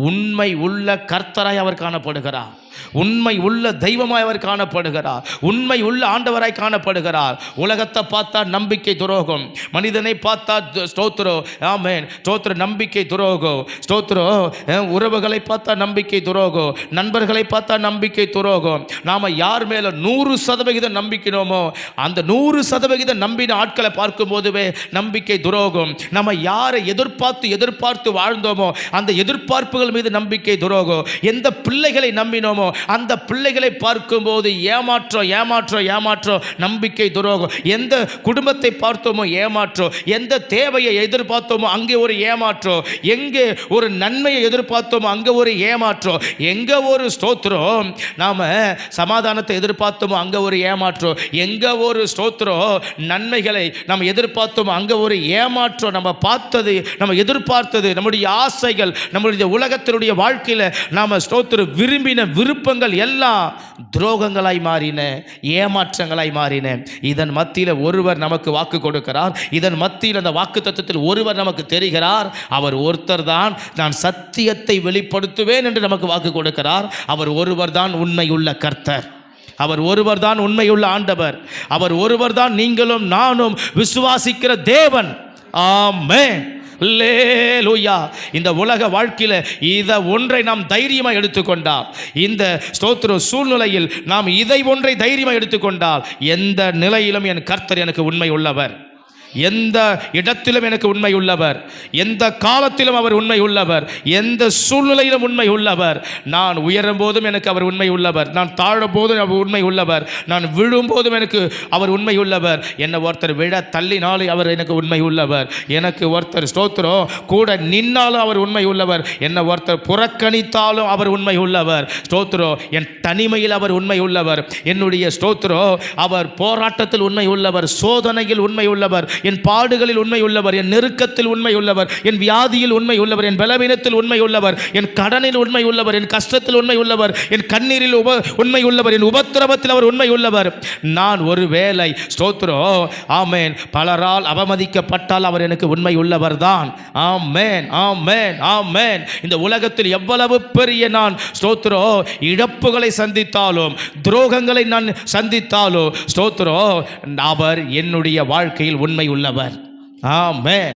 உண்மை உள்ள கர்த்தராய் அவர் காணப்படுகிறார். உண்மை உள்ள தெய்வமாய் அவர் காணப்படுகிறார். உண்மை உள்ள ஆண்டவராய் காணப்படுகிறார். உலகத்தை பார்த்தா நம்பிக்கை துரோகம், மனிதனை பார்த்தா ஸ்தோத்திரம், ஆமென், ஸ்தோத்திரம், நம்பிக்கை துரோகம், ஸ்தோத்திரம், உறவுகளை பார்த்தா நம்பிக்கை துரோகம், நண்பர்களை பார்த்தா நம்பிக்கை துரோகம். நாம் யார் மேலே 100% நம்பிக்கிறோமோ அந்த 100% நம்பின ஆட்களை பார்க்கும் போதுவே நம்பிக்கை துரோகம். நம்ம யாரை எதிர்பார்த்து வாழ்ந்தோமோ அந்த எதிர்பார்ப்புகள் மீது நம்பிக்கை துரோகம். எந்த பிள்ளைகளை நம்பினோமோ அந்த பிள்ளைகளை பார்க்கும்போது ஏமாற்றம், நம்பிக்கை துரோகம். எந்த குடும்பத்தை பார்த்தோமோ ஏமாற்றம், எந்த தேவையை எதிர்பார்த்தோமோ அங்கே ஒரு ஏமாற்றம், எங்கே ஒரு நன்மையை எதிர்பார்த்தோமோ அங்கே ஒரு ஏமாற்றம், எங்கே ஒரு ஸ்தோத்திரம் நாம சமாதானத்தை எதிர்பார்த்தோமோ அங்கே ஒரு ஏமாற்றம், எங்கே ஒரு ஸ்தோத்திரம் நன்மைகளை நம்ம எதிர்பார்த்தோமோ அங்கே ஒரு ஏமாற்றம். நம்ம பார்த்தது, நம்ம எதிர்பார்த்தது, நம்முடைய ஆசைகள், நம்முடைய உலகத்தினுடைய வாழ்க்கையில் நாம் ஸ்தோத்திரம் விரும்பின விருப்பங்கள் எல்லாம் துரோகங்களாய் மாறின, ஏமாற்றங்களாய் மாறின. இதன் மத்தியில் ஒருவர் நமக்கு வாக்கு கொடுக்கிறார். இதன் மத்தியில் அந்த வாக்கு தத்துவத்தில் ஒருவர் நமக்கு தெரிகிறார். அவர் ஒருத்தர் தான் நான் சத்தியத்தை வெளிப்படுத்துவேன் என்று நமக்கு வாக்கு கொடுக்கிறார். அவர் ஒருவர் தான் உண்மையுள்ள கர்த்தர். அவர் ஒருவர் தான் உண்மையுள்ள ஆண்டவர். அவர் ஒருவர் தான் நீங்களும் நானும் விசுவாசிக்கிற தேவன். ஆமென். அல்லேலூயா. இந்த உலக வாழ்க்கையில் இதை ஒன்றை நாம் தைரியமாக எடுத்துக்கொண்டால், இந்த ஸ்தோத்திர சூழ்நிலையில் நாம் இதை ஒன்றை தைரியமாக எடுத்துக்கொண்டால், எந்த நிலையிலும் என் கர்த்தர் எனக்கு உண்மை உள்ளவர். எந்த இடத்திலும் எனக்கு உண்மை உள்ளவர். எந்த காலத்திலும் அவர் உண்மை உள்ளவர். எந்த சூழ்நிலையிலும் உண்மை உள்ளவர். நான் உயரும் போதும் எனக்கு அவர் உண்மை உள்ளவர். நான் தாழும் போதும் அவர் உண்மை உள்ளவர். நான் விழும் போதும் எனக்கு அவர் உண்மை உள்ளவர். என்னை ஒருத்தர் விழ தள்ளினாலும் அவர் எனக்கு உண்மை உள்ளவர். எனக்கு ஒருத்தர் ஸ்தோத்திரம் கூட நின்னாலும் அவர் உண்மை உள்ளவர். என்னை ஒருத்தர் புறக்கணித்தாலும் அவர் உண்மை உள்ளவர். ஸ்தோத்திரம் என் தனிமையில் அவர் உண்மை உள்ளவர். என்னுடைய ஸ்தோத்திரம் அவர் போராட்டத்தில் உண்மை உள்ளவர். சோதனையில் உண்மை உள்ளவர். என் பாடுகளில் உண்மை உள்ளவர். என் நெருக்கத்தில் உண்மை உள்ளவர். என் வியாதியில் உண்மை உள்ளவர். என் பலவீனத்தில் உண்மை உள்ளவர். என் கடனில் உண்மை உள்ளவர். என் கஷ்டத்தில் உண்மை உள்ளவர். என் கண்ணீரில் உண்மை உள்ளவர். என் உபத்திரவத்தில் அவர் உண்மை உள்ளவர். நான் ஒருவேளை ஸ்தோத்திரம் ஆமென் பலரால் அவமதிக்கப்பட்டால் அவர் எனக்கு உண்மை உள்ளவர் தான். ஆமென், ஆமென், ஆமென். இந்த உலகத்தில் எவ்வளவு பெரிய நான் ஸ்தோத்திரம் இழப்புகளை சந்தித்தாலும், துரோகங்களை நான் சந்தித்தாலும், ஸ்தோத்திரம் அவர் என்னுடைய வாழ்க்கையில் உண்மை உள்ளவர். ஆமென்.